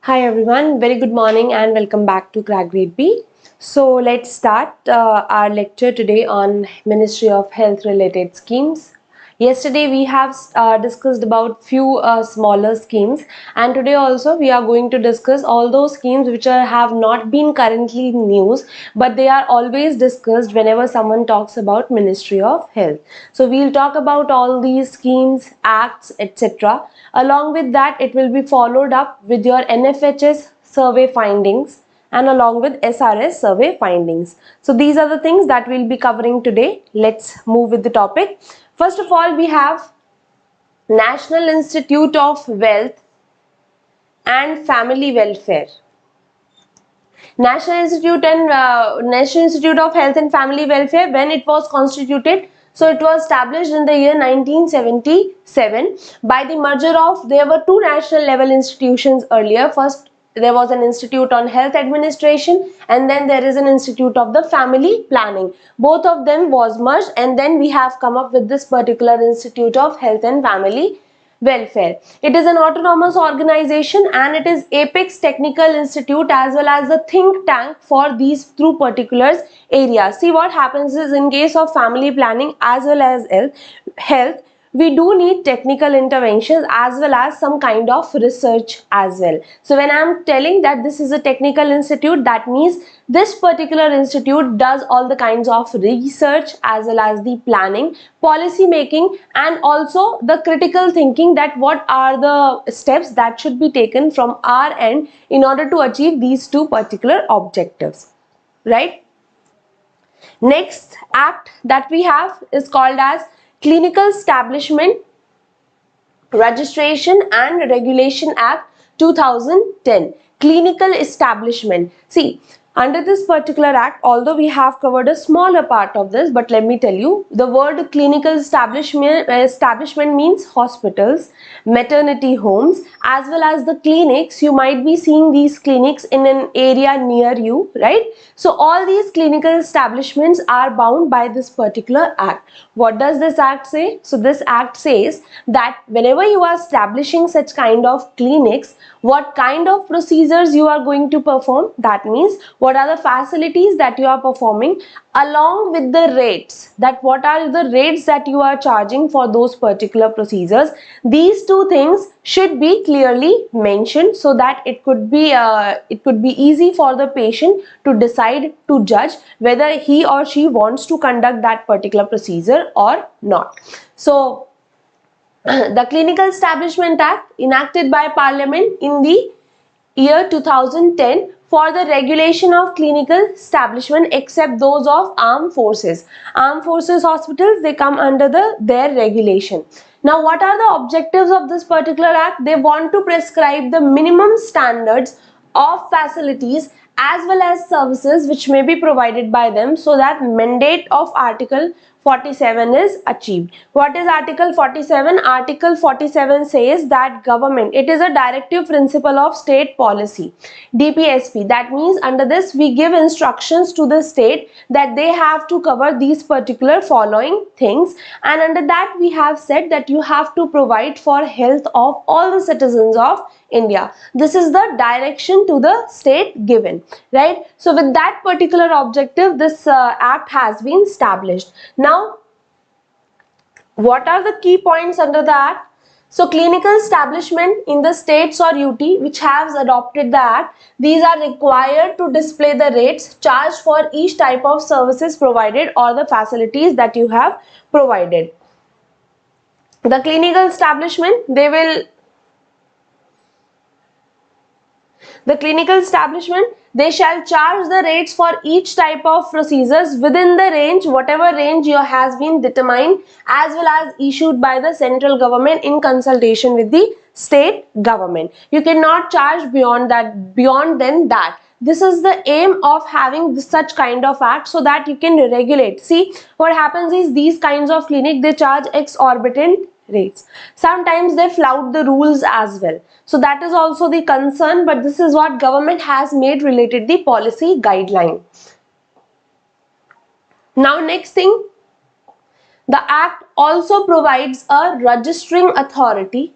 Hi everyone, very good morning and welcome back to RBI Grade B. So let's start our lecture today on Ministry of Health related schemes. Yesterday we have discussed about few smaller schemes, and today also we are going to discuss all those schemes which have not been currently in news, but they are always discussed whenever someone talks about Ministry of Health. So we'll talk about all these schemes, acts, etc. Along with that, it will be followed up with your NFHS survey findings and along with SRS survey findings. So these are the things that we'll be covering today. Let's move with the topic. First of all, we have National Institute of Wealth and Family Welfare. National Institute of Health and Family Welfare, when it was constituted, so it was established in the year 1977 by the merger of, there were two national level institutions earlier. First, there was an Institute on Health Administration, and then there is an Institute of the Family Planning. Both of them was merged, and then we have come up with this particular Institute of Health and Family Welfare. It is an autonomous organization and it is apex technical institute as well as the think tank for these two particular areas. See, what happens is, in case of family planning as well as health, we do need technical interventions as well as some kind of research as well. So when I am telling that this is a technical institute, that means this particular institute does all the kinds of research as well as the planning, policy making, and also the critical thinking that what are the steps that should be taken from our end in order to achieve these two particular objectives, right? Next act that we have is called as Clinical Establishment, Registration and Regulation Act 2010. Clinical establishment. See, under this particular act, although we have covered a smaller part of this, but let me tell you, the word clinical establishment means hospitals, maternity homes, as well as the clinics. You might be seeing these clinics in an area near you, right? So all these clinical establishments are bound by this particular act. What does this act say? So this act says that whenever you are establishing such kind of clinics, what kind of procedures you are going to perform, that means what are the facilities that you are performing, along with the rates, that what are the rates that you are charging for those particular procedures. These two things should be clearly mentioned so that it could be easy for the patient to decide, to judge whether he or she wants to conduct that particular procedure or not. So the Clinical Establishment Act, enacted by Parliament in the year 2010 for the regulation of clinical establishment except those of armed forces. Armed forces hospitals, they come under their regulation. Now, what are the objectives of this particular act? They want to prescribe the minimum standards of facilities as well as services which may be provided by them so that mandate of Article 47 is achieved. What is Article 47? Article 47 says that government, it is a directive principle of state policy, DPSP. That means under this we give instructions to the state that they have to cover these particular following things, and under that we have said that you have to provide for health of all the citizens of India. This is the direction to the state given, right? So with that particular objective, this act has been established. Now, what are the key points under the act? So clinical establishment in the states or UT which has adopted the act, these are required to display the rates charged for each type of services provided or the facilities that you have provided. The clinical establishment, they shall charge the rates for each type of procedures within the range, whatever range has been determined as well as issued by the central government in consultation with the state government. You cannot charge beyond that. This is the aim of having such kind of act so that you can regulate. See, what happens is these kinds of clinic, they charge exorbitant rates. Sometimes they flout the rules as well. So that is also the concern, but this is what government has made related the policy guideline. Now next thing, the act also provides a registering authority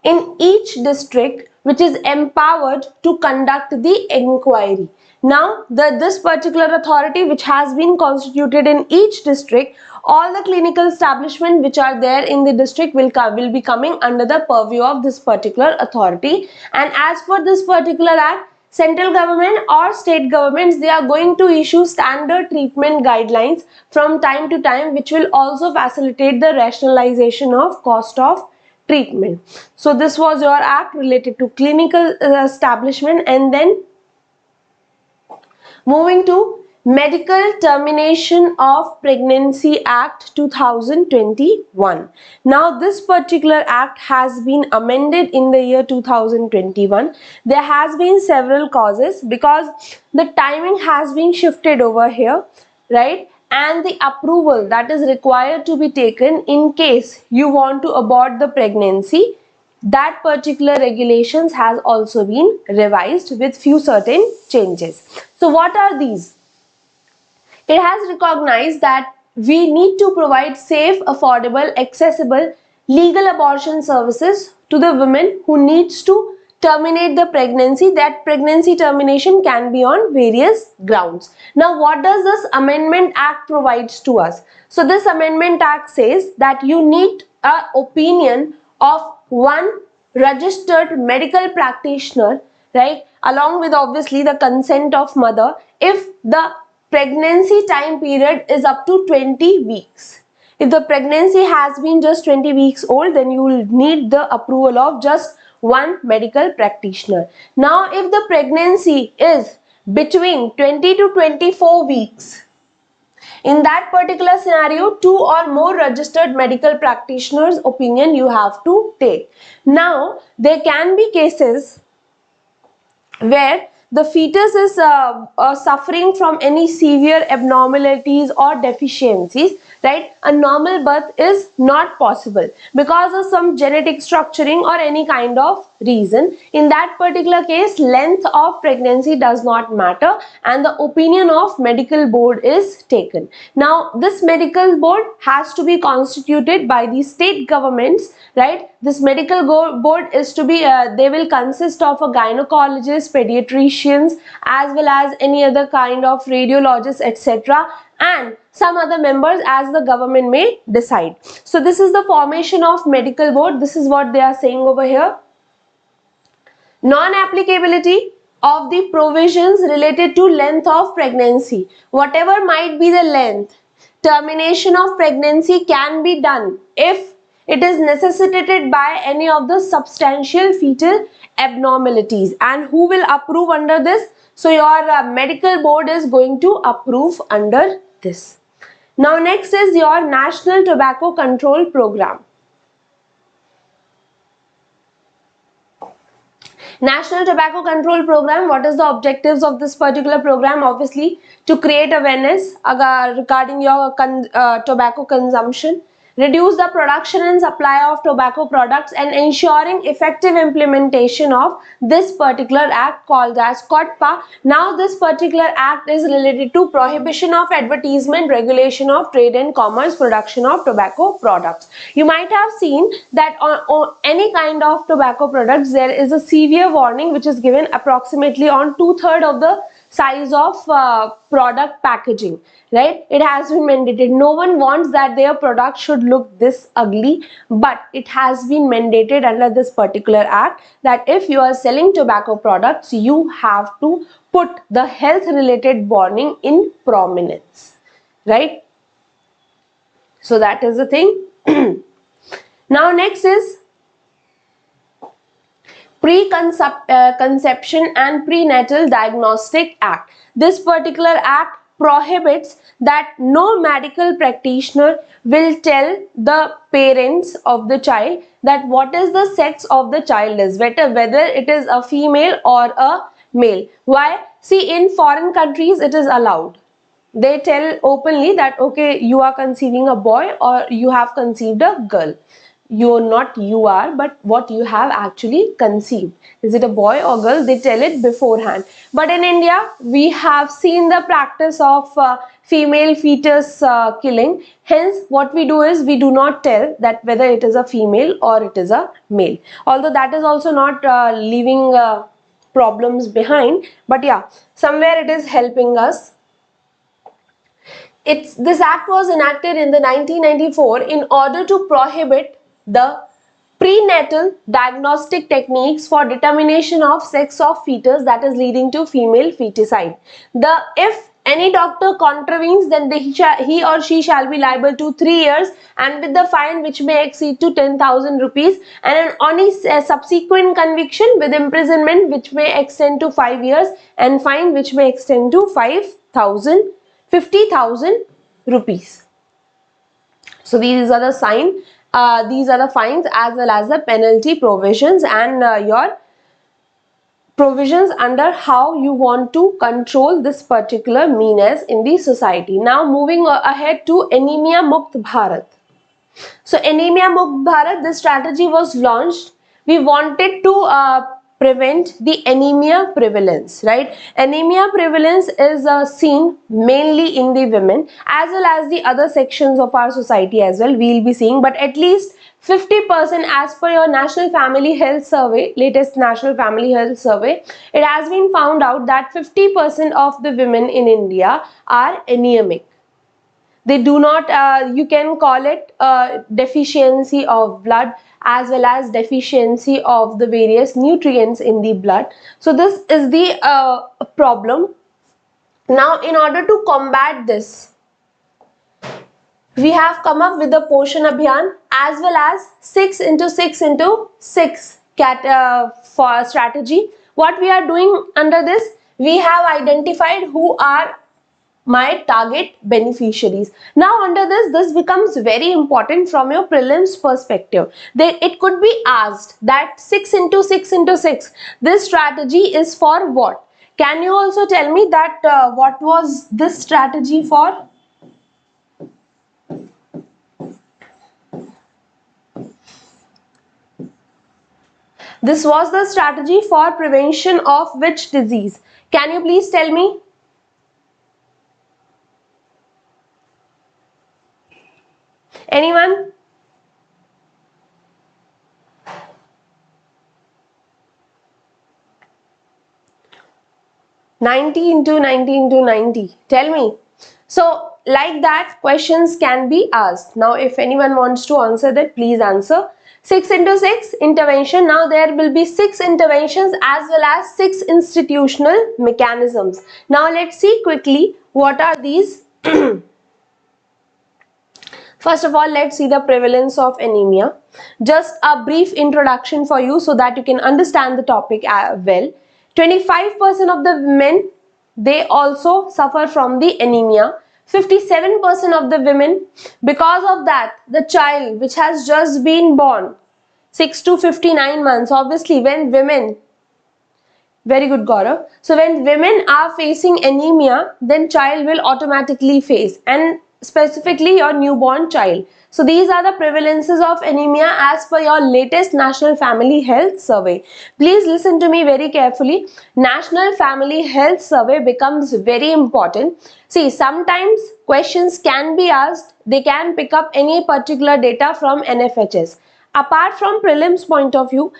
in each district which is empowered to conduct the inquiry. Now, this particular authority which has been constituted in each district, all the clinical establishments which are there in the district will be coming under the purview of this particular authority. And as for this particular act, central government or state governments, they are going to issue standard treatment guidelines from time to time, which will also facilitate the rationalization of cost of treatment. So this was your act related to clinical establishment. And then moving to Medical Termination of Pregnancy Act 2021. Now this particular act has been amended in the year 2021. There has been several causes because the timing has been shifted over here, right? And the approval that is required to be taken in case you want to abort the pregnancy, that particular regulations has also been revised with few certain changes. So what are these? It has recognized that we need to provide safe, affordable, accessible, legal abortion services to the women who needs to terminate the pregnancy. That pregnancy termination can be on various grounds. Now, what does this Amendment Act provides to us? So this Amendment Act says that you need an opinion of one registered medical practitioner, right, along with obviously the consent of mother, if the pregnancy time period is up to 20 weeks. If the pregnancy has been just 20 weeks old, then you will need the approval of just one medical practitioner. Now, if the pregnancy is between 20 to 24 weeks, in that particular scenario, 2 or more registered medical practitioners' opinion you have to take. Now, there can be cases where the fetus is suffering from any severe abnormalities or deficiencies, right? A normal birth is not possible because of some genetic structuring or any kind of reason. In that particular case, length of pregnancy does not matter and the opinion of medical board is taken. Now, this medical board has to be constituted by the state governments, right? This medical board is to be, they will consist of a gynecologist, pediatricians, as well as any other kind of radiologists, etc., and some other members as the government may decide. So this is the formation of medical board. This is what they are saying over here. Non-applicability of the provisions related to length of pregnancy. Whatever might be the length, termination of pregnancy can be done if it is necessitated by any of the substantial fetal abnormalities. And who will approve under this? So your medical board is going to approve under this. Now next is your National Tobacco Control Program. National Tobacco Control Program, what is the objectives of this particular program? Obviously, to create awareness regarding your tobacco consumption, reduce the production and supply of tobacco products, and ensuring effective implementation of this particular act called as COTPA. Now this particular act is related to prohibition of advertisement, regulation of trade and commerce, production of tobacco products. You might have seen that on any kind of tobacco products there is a severe warning which is given approximately on 2/3 of the size of product packaging, right? It has been mandated. No one wants that their product should look this ugly, but it has been mandated under this particular act that if you are selling tobacco products, you have to put the health related warning in prominence, right? So that is the thing. Now next is Preconception and Prenatal Diagnostic Act. This particular act prohibits that no medical practitioner will tell the parents of the child that what is the sex of the child is, whether it is a female or a male. Why? See, in foreign countries it is allowed. They tell openly that okay, you are conceiving a boy or you have conceived a girl. you are, but what you have actually conceived. Is it a boy or girl? They tell it beforehand. But in India, we have seen the practice of female fetus killing. Hence, what we do is we do not tell that whether it is a female or it is a male. Although that is also not leaving problems behind, but yeah, somewhere it is helping us. This act was enacted in the 1994 in order to prohibit the prenatal diagnostic techniques for determination of sex of fetus, that is leading to female feticide. If any doctor contravenes, then he or she shall be liable to 3 years and with the fine which may exceed to 10,000 rupees, and on his subsequent conviction with imprisonment which may extend to 5 years and fine which may extend to 50,000 rupees. So these are the these are the fines as well as the penalty provisions and your provisions under how you want to control this particular meanness in the society. Now moving ahead to Anemia Mukt Bharat. So Anemia Mukt Bharat, this strategy was launched. We wanted to prevent the anemia prevalence, right? Anemia prevalence is seen mainly in the women as well as the other sections of our society as well. We'll be seeing, but at least 50% as per your National Family Health Survey, latest National Family Health Survey, it has been found out that 50% of the women in India are anemic. They do not, you can call it deficiency of blood as well as deficiency of the various nutrients in the blood. So this is the problem. Now in order to combat this, we have come up with the Poshan Abhiyan as well as 6 into 6 into 6 for strategy. What we are doing under this, we have identified who are my target beneficiaries. Now under this becomes very important from your prelims perspective. It could be asked that 6 into 6 into 6, this strategy is for what? Can you also tell me that what was this strategy for? This was the strategy for prevention of which disease? Can you please tell me? Anyone? (90 into 90 into 90). Tell me. So like that questions can be asked. Now if anyone wants to answer that, please answer. 6 into 6 intervention. Now there will be 6 interventions as well as 6 institutional mechanisms. Now let's see quickly what are these. First of all, let's see the prevalence of anemia. Just a brief introduction for you so that you can understand the topic well. 25% of the women, they also suffer from the anemia. 57% of the women, because of that, the child which has just been born, 6 to 59 months, obviously when women, very good Gaurav. So when women are facing anemia, then child will automatically face, and specifically your newborn child. So these are the prevalences of anemia as per your latest National Family Health Survey. Please listen to me very carefully. National Family Health Survey becomes very important. See, sometimes questions can be asked. They can pick up any particular data from NFHS. Apart from prelims point of view,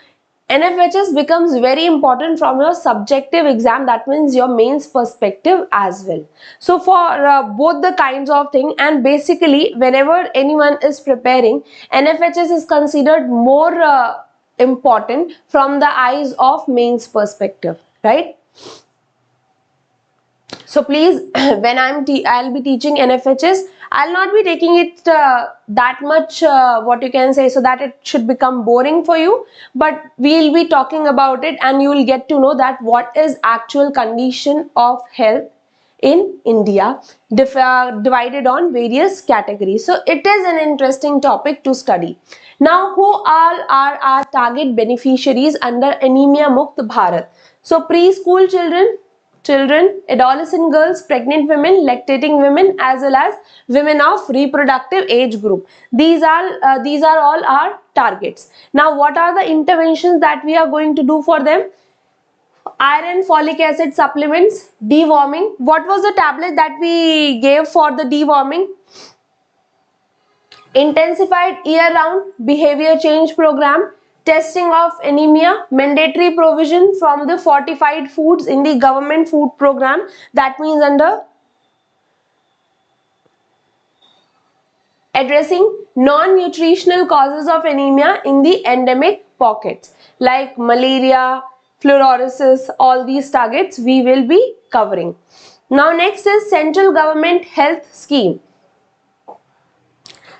NFHS becomes very important from your subjective exam, that means your mains perspective as well. So for both the kinds of thing, and basically whenever anyone is preparing, NFHS is considered more important from the eyes of mains perspective, right? So please, when I'll be teaching NFHS, I'll not be taking it that much, what you can say, so that it should become boring for you. But we'll be talking about it and you will get to know that what is actual condition of health in India, divided on various categories. So it is an interesting topic to study. Now, who all are our target beneficiaries under Anemia Mukt Bharat? So preschool children, children, adolescent girls, pregnant women, lactating women, as well as women of reproductive age group. These are all our targets. Now, what are the interventions that we are going to do for them? Iron, folic acid supplements, deworming. What was the tablet that we gave for the deworming? Intensified year-round behavior change program, testing of anemia, mandatory provision from the fortified foods in the government food program, that means under addressing non-nutritional causes of anemia in the endemic pockets like malaria, fluorosis, all these targets we will be covering. Now next is central government health scheme.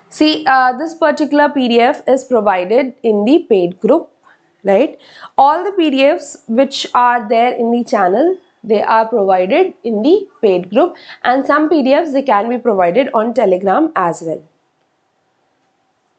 See, this particular PDF is provided in the paid group, right? All the PDFs which are there in the channel, they are provided in the paid group, and some PDFs they can be provided on Telegram as well.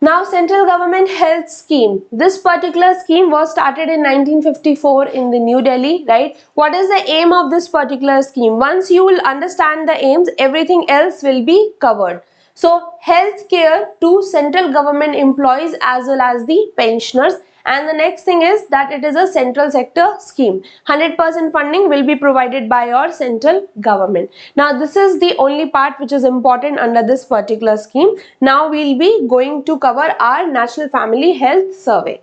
Now, central government health scheme. This particular scheme was started in 1954 in the New Delhi, right? What is the aim of this particular scheme? Once you will understand the aims, everything else will be covered. So, health care to central government employees as well as the pensioners. And the next thing is that it is a central sector scheme. 100% funding will be provided by your central government. Now, this is the only part which is important under this particular scheme. Now, we'll be going to cover our National Family Health Survey.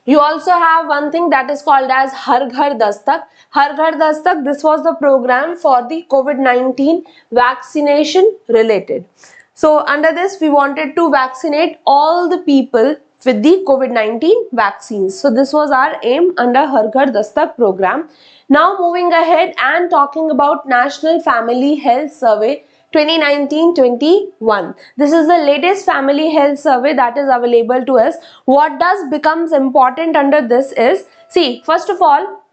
You also have one thing that is called as Har Ghar Dastak. Har Ghar Dastak, this was the program for the COVID-19 vaccination related. So under this, we wanted to vaccinate all the people with the COVID-19 vaccines. So this was our aim under Har Ghar Dastak program. Now moving ahead and talking about National Family Health Survey 2019-21. This is the latest family health survey that is available to us. What does becomes important under this is, see, first of all,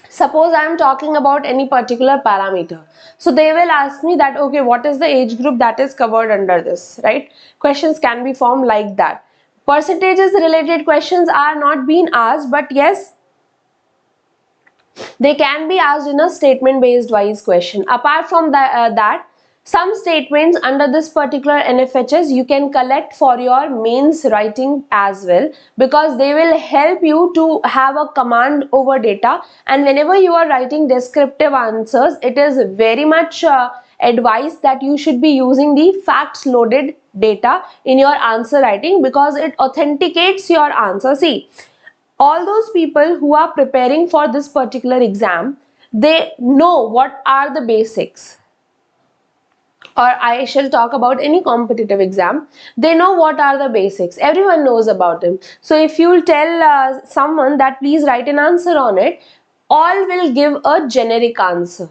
suppose I am talking about any particular parameter. So they will ask me that, okay, what is the age group that is covered under this, right? Questions can be formed like that. Percentages related questions are not being asked, but yes, they can be asked in a statement based wise question. Apart from that, some statements under this particular NFHS you can collect for your mains writing as well, because they will help you to have a command over data, and whenever you are writing descriptive answers, it is very much advised that you should be using the facts loaded data in your answer writing, because it authenticates your answer. See, all those people who are preparing for this particular exam, they know what are the basics, or I shall talk about any competitive exam. They know what are the basics. Everyone knows about them. So if you tell someone that please write an answer on it, all will give a generic answer,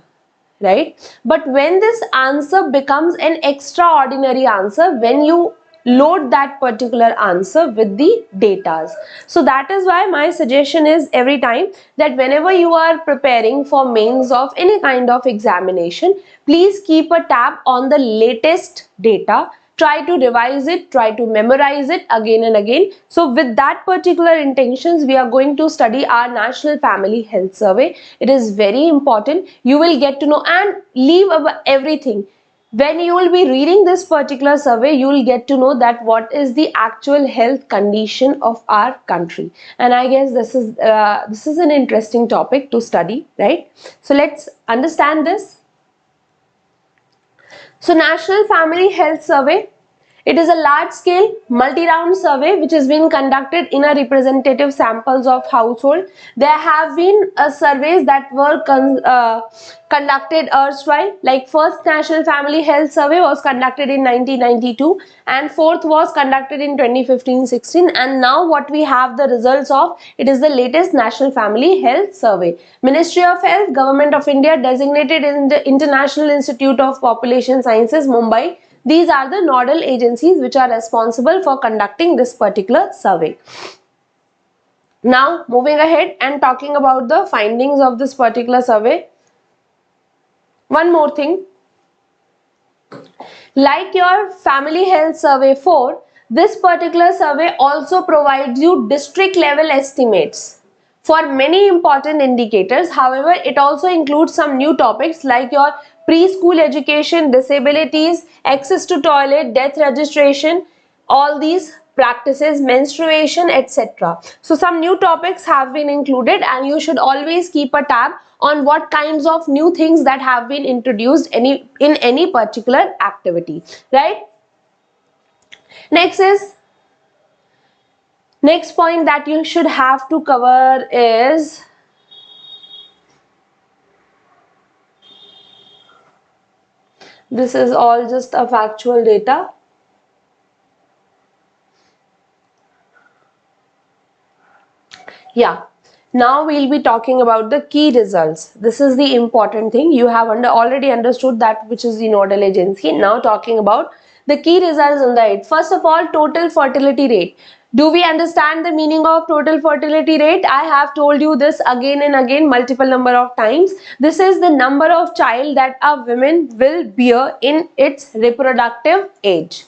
right? But when this answer becomes an extraordinary answer, when you load that particular answer with the datas. So that is why my suggestion is every time that whenever you are preparing for mains of any kind of examination, please keep a tab on the latest data. Try to revise it, try to memorize it again and again. So with that particular intentions, we are going to study our National Family Health Survey. It is very important. You will get to know and leave everything. When you will be reading this particular survey, you will get to know that what is the actual health condition of our country. And I guess this is an interesting topic to study, right? So let's understand this. So National Family Health Survey, it is a large-scale, multi-round survey which has been conducted in a representative samples of household. There have been surveys that were conducted erstwhile, like first National Family Health Survey was conducted in 1992 and fourth was conducted in 2015-16, and now what we have the results of, it is the latest National Family Health Survey. Ministry of Health, Government of India, designated in the International Institute of Population Sciences, Mumbai. These are the nodal agencies which are responsible for conducting this particular survey. Now, moving ahead and talking about the findings of this particular survey. One more thing. Like your Family Health Survey 4, This particular survey also provides you district level estimates for many important indicators. However, it also includes some new topics like your preschool education, disabilities, access to toilet, death registration, all these practices, menstruation, etc. So some new topics have been included, and you should always keep a tab on what kinds of new things that have been introduced in any particular activity, right? Next point that you should have to cover is this is all just a factual data. Yeah, now we'll be talking about the key results. This is the important thing. You have already understood that which is the nodal agency. Now talking about the key results on the it. First of all, total fertility rate. Do we understand the meaning of total fertility rate? I have told you this again and again multiple number of times. This is the number of child that a woman will bear in its reproductive age.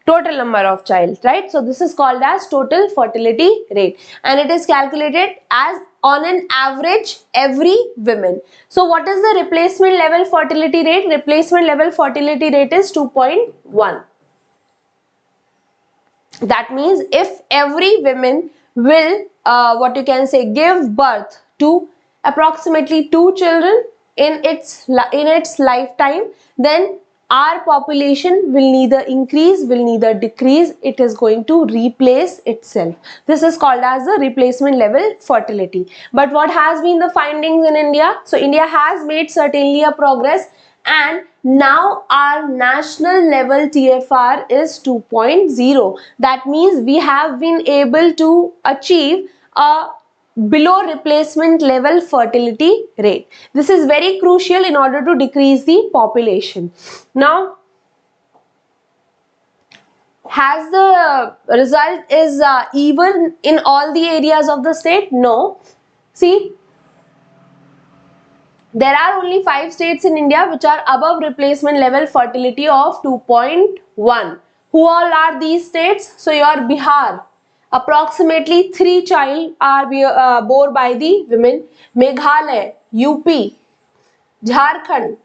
Total number of child, right? So this is called as total fertility rate, and it is calculated as on an average every woman. So what is the replacement level fertility rate? Replacement level fertility rate is 2.1. That means if every woman will what you can say give birth to approximately 2 children in its lifetime, then our population will neither increase, will neither decrease. It is going to replace itself. This is called as the replacement level fertility. But what has been the findings in India? So India has made certainly a progress, and now our national level TFR is 2.0. That means we have been able to achieve a below replacement level fertility rate. This is very crucial in order to decrease the population. Now, has the result is even in all the areas of the state? No. See, there are only 5 states in India which are above replacement level fertility of 2.1. Who all are these states? So your Bihar, approximately 3 child are bore by the women. Meghalaya, UP, Jharkhand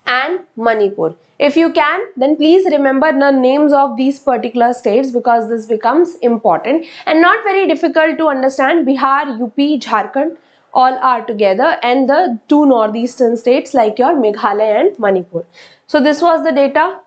and Manipur. If you can, then please remember the names of these particular states, because this becomes important and not very difficult to understand. Bihar, UP, Jharkhand all are together, and the 2 northeastern states like your Meghalaya and Manipur. So this was the data.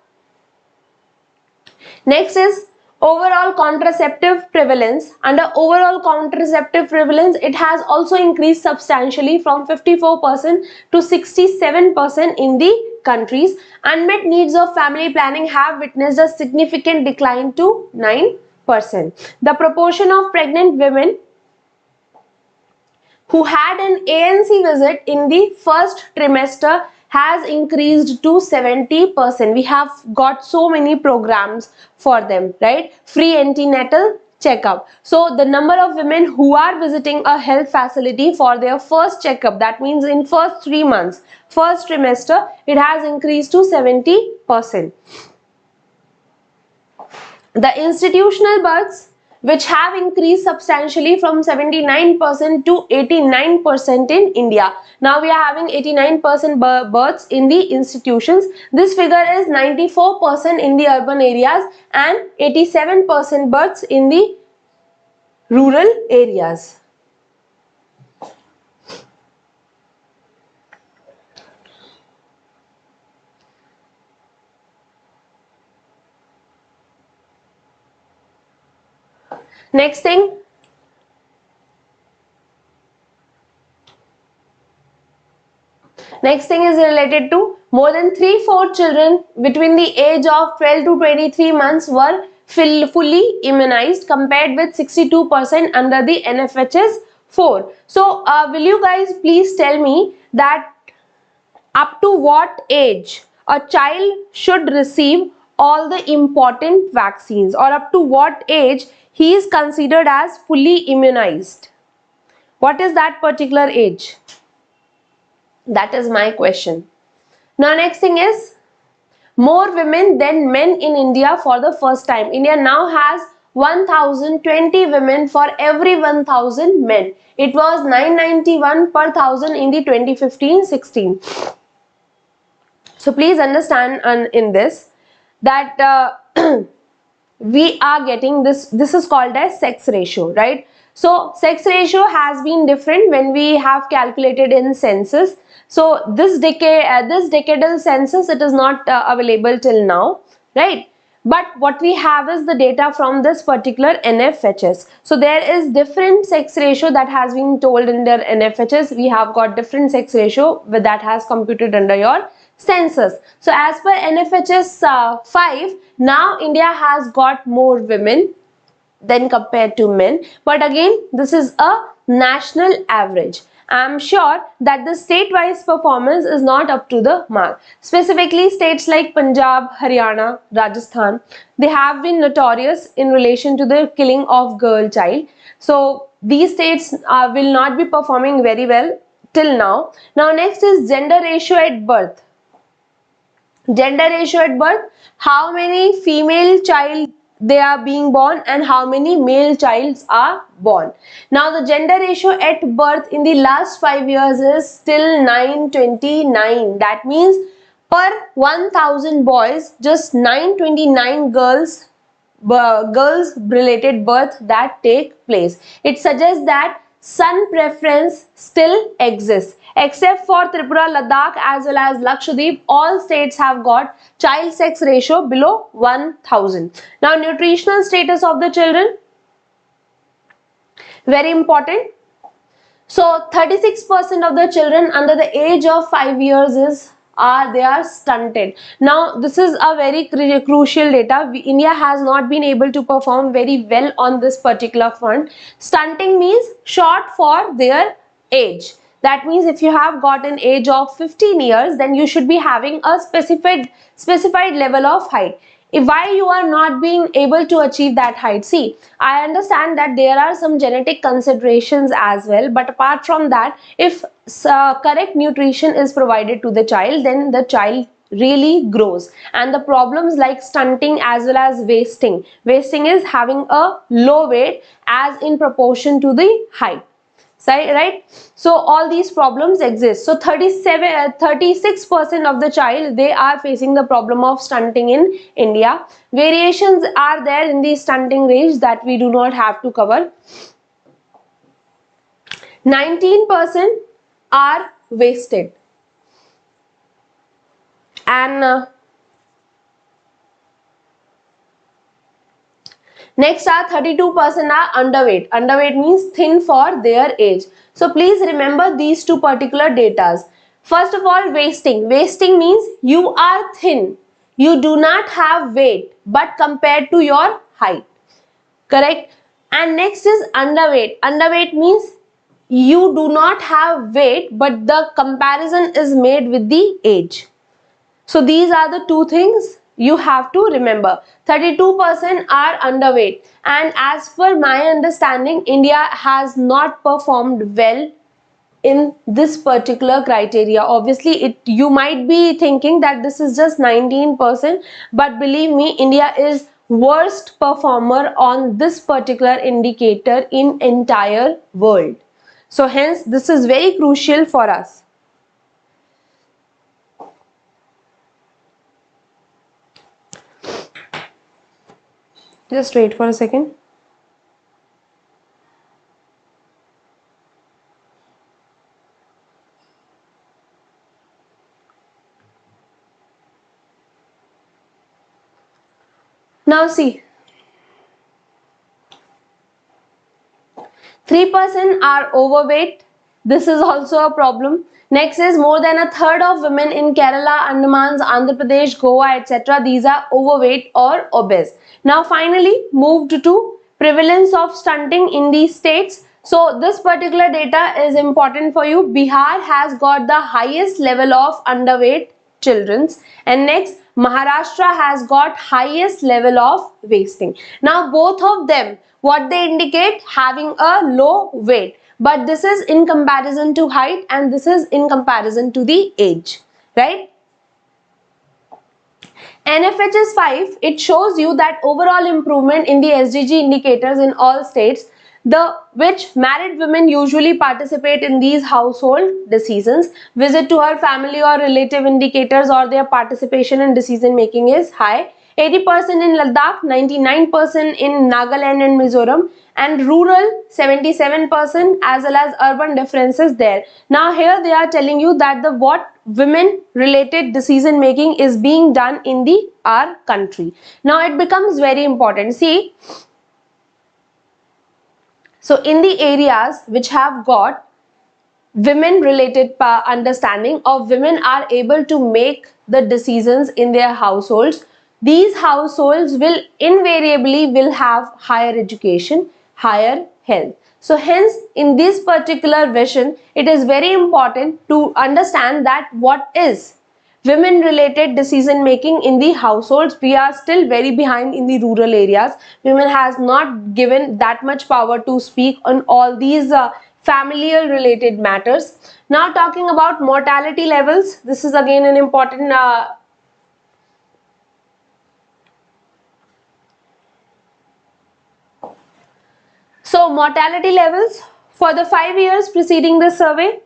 Next is overall contraceptive prevalence. Under overall contraceptive prevalence, it has also increased substantially from 54% to 67% in the countries. Unmet needs of family planning have witnessed a significant decline to 9%. The proportion of pregnant women who had an ANC visit in the first trimester has increased to 70%. We have got so many programs for them, right? Free antenatal checkup. So the number of women who are visiting a health facility for their first checkup, that means in first 3 months, first trimester, it has increased to 70%. The institutional births, which have increased substantially from 79% to 89% in India. Now we are having 89% births in the institutions. This figure is 94% in the urban areas and 87% births in the rural areas. Next thing, is related to more than 3/4 children between the age of 12 to 23 months were fully immunized, compared with 62% under the NFHS 4. So will you guys please tell me that up to what age a child should receive all the important vaccines, or up to what age he is considered as fully immunized? What is that particular age? That is my question. Now next thing is, more women than men in India for the first time. India now has 1020 women for every 1000 men. It was 991 per thousand in the 2015-16. So please understand in this that we are getting this is called as sex ratio, right? So sex ratio has been different when we have calculated in census. So this decadal census, it is not available till now, right? But what we have is the data from this particular NFHS. So there is different sex ratio that has been told under NFHS. We have got different sex ratio that has computed under your census. So as per NFHS 5, now India has got more women than compared to men. But again, this is a national average. I am sure that the state-wise performance is not up to the mark. Specifically, states like Punjab, Haryana, Rajasthan, they have been notorious in relation to the killing of girl child. So these states will not be performing very well till now. Now next is gender ratio at birth. Gender ratio at birth, how many female child they are being born and how many male childs are born. Now the gender ratio at birth in the last 5 years is still 929. That means per 1000 boys, just 929 girls related birth that take place. It suggests that son preference still exists. Except for Tripura, Ladakh as well as Lakshadweep, all states have got child sex ratio below 1000. Now nutritional status of the children, very important. So 36% of the children under the age of 5 years they are stunted. Now this is a very crucial data. India has not been able to perform very well on this particular front. Stunting means short for their age. That means if you have got an age of 15 years, then you should be having a specified level of height. Why you are not being able to achieve that height? See, I understand that there are some genetic considerations as well, but apart from that, if correct nutrition is provided to the child, then the child really grows. And the problems like stunting as well as wasting is having a low weight as in proportion to the height. Right? So all these problems exist. So 36% of the child, they are facing the problem of stunting in India. Variations are there in the stunting range that we do not have to cover. 19% are wasted. And next are 32% are underweight. Underweight means thin for their age. So please remember these two particular datas. First of all, wasting. Wasting means you are thin. You do not have weight but compared to your height. Correct? And next is underweight. Underweight means you do not have weight but the comparison is made with the age. So these are the two things you have to remember. 32% are underweight, and as per my understanding, India has not performed well in this particular criteria. Obviously, you might be thinking that this is just 19%, but believe me, India is worst performer on this particular indicator in entire world. So hence, this is very crucial for us. Just wait for a second. Now see, 3% are overweight. This is also a problem. Next is more than a third of women in Kerala, Andamans, Andhra Pradesh, Goa, etc. These are overweight or obese. Now finally moved to prevalence of stunting in these states. So this particular data is important for you. Bihar has got the highest level of underweight children's, and next Maharashtra has got highest level of wasting. Now both of them, what they indicate, having a low weight, but this is in comparison to height and this is in comparison to the age, right? NFHS 5, it shows you that overall improvement in the SDG indicators in all states, which married women usually participate in these household decisions. Visit to her family or relative indicators or their participation in decision making is high. 80% in Ladakh, 99% in Nagaland and Mizoram, and rural 77% as well as urban differences there. Now here they are telling you that the what women related decision making is being done in the our country. Now it becomes very important. See, so in the areas which have got women related understanding of women are able to make the decisions in their households, these households will invariably will have higher education, higher health. So hence in this particular vision it is very important to understand that what is women related decision making in the households. We are still very behind in the rural areas. Women has not given that much power to speak on all these familial related matters. Now talking about mortality levels, this is again an important so mortality levels for the 5 years preceding the survey,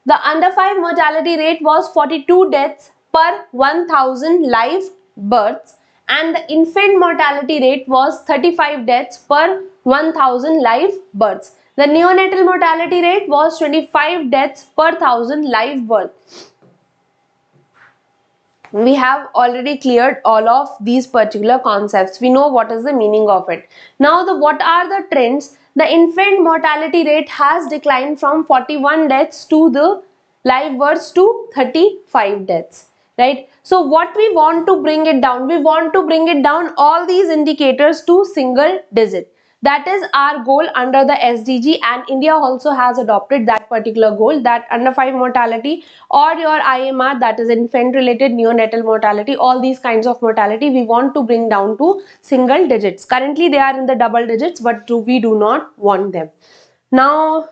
the under 5 mortality rate was 42 deaths per 1000 live births and the infant mortality rate was 35 deaths per 1000 live births. The neonatal mortality rate was 25 deaths per 1000 live births. We have already cleared all of these particular concepts. We know what is the meaning of it. Now what are the trends? The infant mortality rate has declined from 41 deaths to the live births to 35 deaths, right? So what we want to bring it down? We want to bring it down all these indicators to single digit. That is our goal under the SDG, and India also has adopted that particular goal, that under 5 mortality or your IMR, that is infant related neonatal mortality, all these kinds of mortality we want to bring down to single digits. Currently they are in the double digits, but we do not want them. Now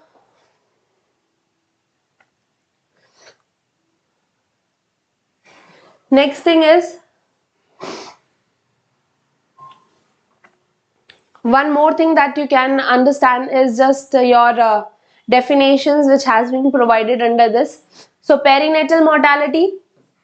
next thing is, one more thing that you can understand is just your definitions which has been provided under this. So perinatal mortality,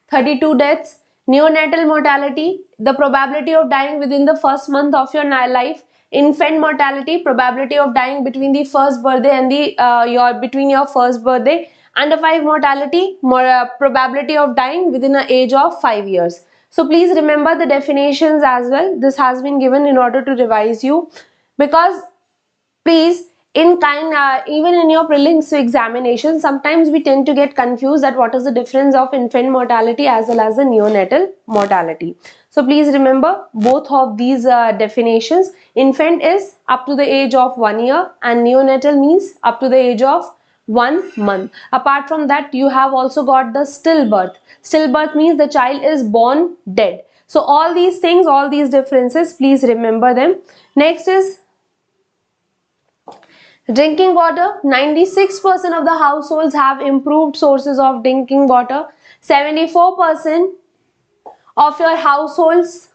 32 deaths. Neonatal mortality, the probability of dying within the first month of your life. Infant mortality, probability of dying between the first birthday and the between your first birthday. Under 5 mortality, probability of dying within an age of 5 years. So please remember the definitions as well. This has been given in order to revise you, because please even in your prelims examination sometimes we tend to get confused that what is the difference of infant mortality as well as the neonatal mortality. So please remember both of these definitions. Infant is up to the age of 1 year and neonatal means up to the age of 1 month. Apart from that, you have also got the stillbirth. Stillbirth means the child is born dead. So all these things, all these differences, please remember them. Next is drinking water. 96% of the households have improved sources of drinking water. 74% of your households,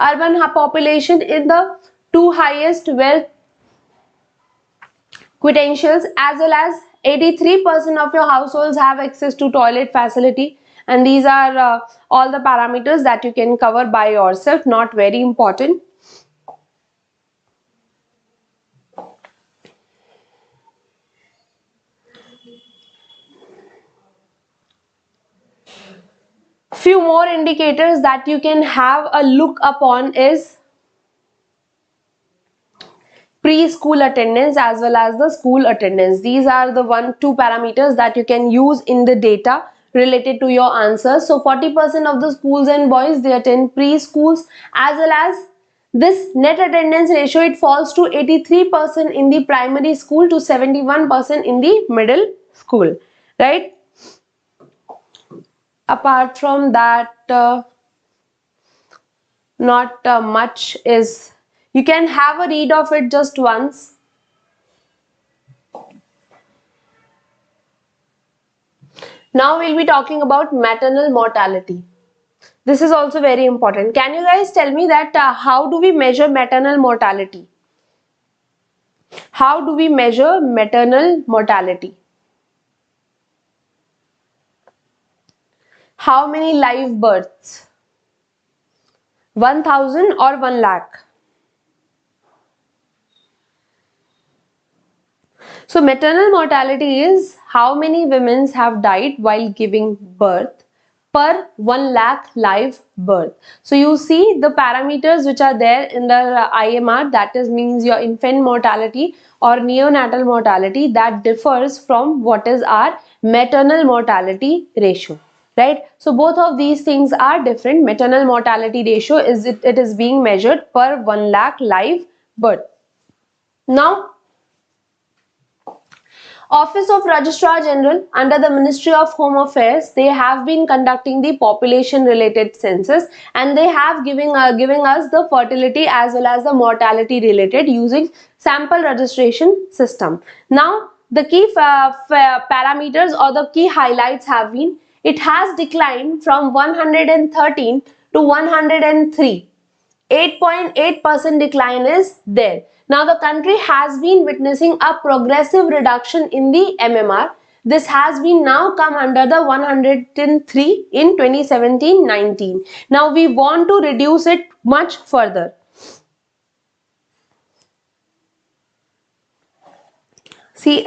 urban population in the two highest wealth credentials, as well as 83% of your households have access to toilet facility. And these are all the parameters that you can cover by yourself, not very important. Few more indicators that you can have a look upon is preschool attendance as well as the school attendance. These are the 2 parameters that you can use in the data related to your answers. So 40% of the schools and boys, they attend preschools, as well as this net attendance ratio, it falls to 83% in the primary school to 71% in the middle school, right? Apart from that, not much is, you can have a read of it just once. Now we'll be talking about maternal mortality. This is also very important. Can you guys tell me that how do we measure maternal mortality? How do we measure maternal mortality? How many live births? 1000 or 1 lakh? So maternal mortality is how many women have died while giving birth per 1 lakh live birth. So you see the parameters which are there in the IMR, that is means your infant mortality or neonatal mortality, that differs from what is our maternal mortality ratio, right? So both of these things are different. Maternal mortality ratio is it is being measured per 1 lakh live birth. Now, Office of Registrar General under the Ministry of Home Affairs, they have been conducting the population related census, and they have giving us the fertility as well as the mortality related using sample registration system. Now the key parameters or the key highlights have been, it has declined from 113 to 103. 8.8% decline is there. Now the country has been witnessing a progressive reduction in the MMR. This has been now come under the 103 in 2017-19. Now we want to reduce it much further. See,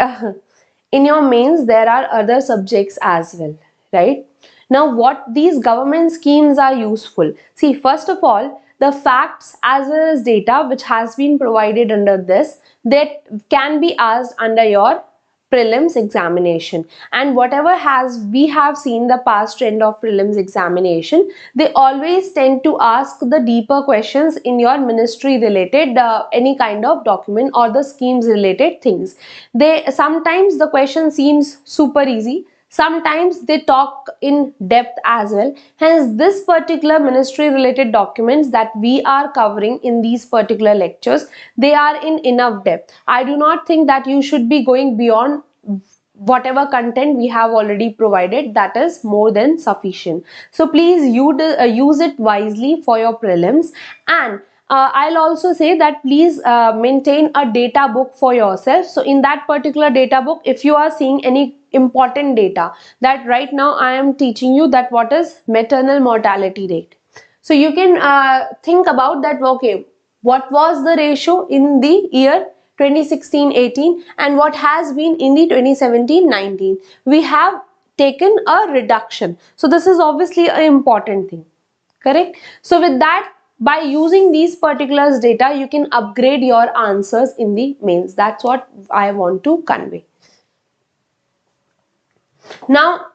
in your mains there are other subjects as well, right? Now what these government schemes are useful? See, first of all, the facts as well as data which has been provided under this, that can be asked under your prelims examination, and whatever we have seen the past trend of prelims examination, they always tend to ask the deeper questions in your ministry related any kind of document or the schemes related things. They sometimes the question seems super easy, sometimes they talk in depth as well. Hence this particular ministry related documents that we are covering in these particular lectures, they are in enough depth. I do not think that you should be going beyond whatever content we have already provided. That is more than sufficient. So please use it wisely for your prelims. And I'll also say that please maintain a data book for yourself. So in that particular data book, if you are seeing any important data, that right now I am teaching you that what is maternal mortality rate. So you can think about that, okay, what was the ratio in the year 2016-18 and what has been in the 2017-19. We have taken a reduction. So this is obviously an important thing, correct? So with that, by using these particulars data, you can upgrade your answers in the mains. That's what I want to convey. Now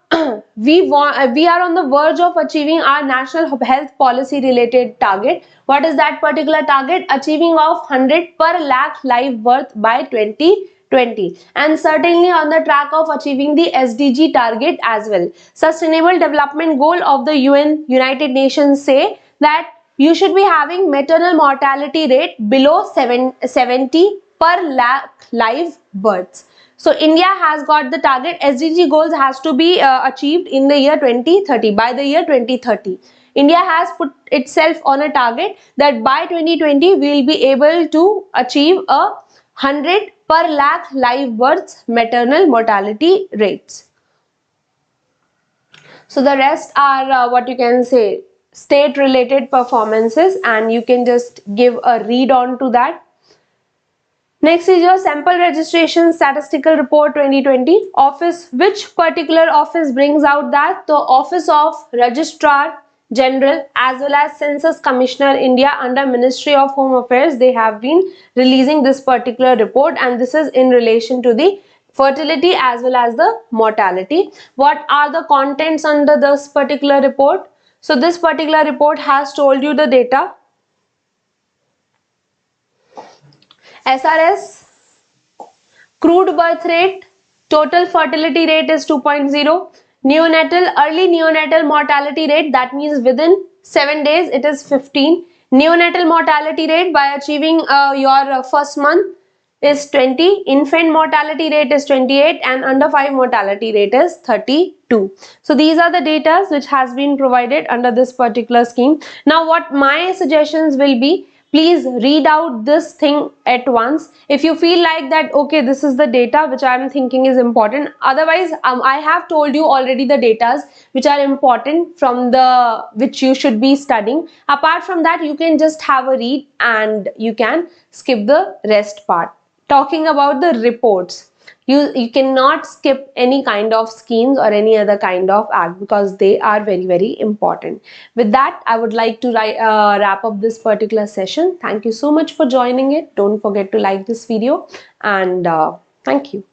we are on the verge of achieving our national health policy related target. What is that particular target? Achieving of 100 per lakh live birth by 2020, and certainly on the track of achieving the SDG target as well. Sustainable Development Goal of the United Nations say that you should be having maternal mortality rate below 70 per lakh live births. So India has got the target. SDG goals has to be achieved in the year 2030. By the year 2030, India has put itself on a target that by 2020 we will be able to achieve a 100 per lakh live births maternal mortality rates. So the rest are what you can say state related performances, and you can just give a read on to that. Next is your sample registration statistical report 2020 office. Which particular office brings out that? The Office of Registrar General as well as Census Commissioner India under Ministry of Home Affairs, they have been releasing this particular report, and this is in relation to the fertility as well as the mortality. What are the contents under this particular report? So this particular report has told you the data. SRS, crude birth rate, total fertility rate is 2.0, neonatal, early neonatal mortality rate, that means within 7 days it is 15, neonatal mortality rate by achieving your first month is 20, infant mortality rate is 28, and under 5 mortality rate is 32. So these are the data which has been provided under this particular scheme. Now what my suggestions will be, please read out this thing at once. If you feel like that, okay, this is the data which I am thinking is important. Otherwise, I have told you already the datas which are important from the which you should be studying. Apart from that, you can just have a read and you can skip the rest part. Talking about the reports, you cannot skip any kind of schemes or any other kind of act because they are very important. With that, I would like to wrap up this particular session. Thank you so much for joining it. Don't forget to like this video, and thank you.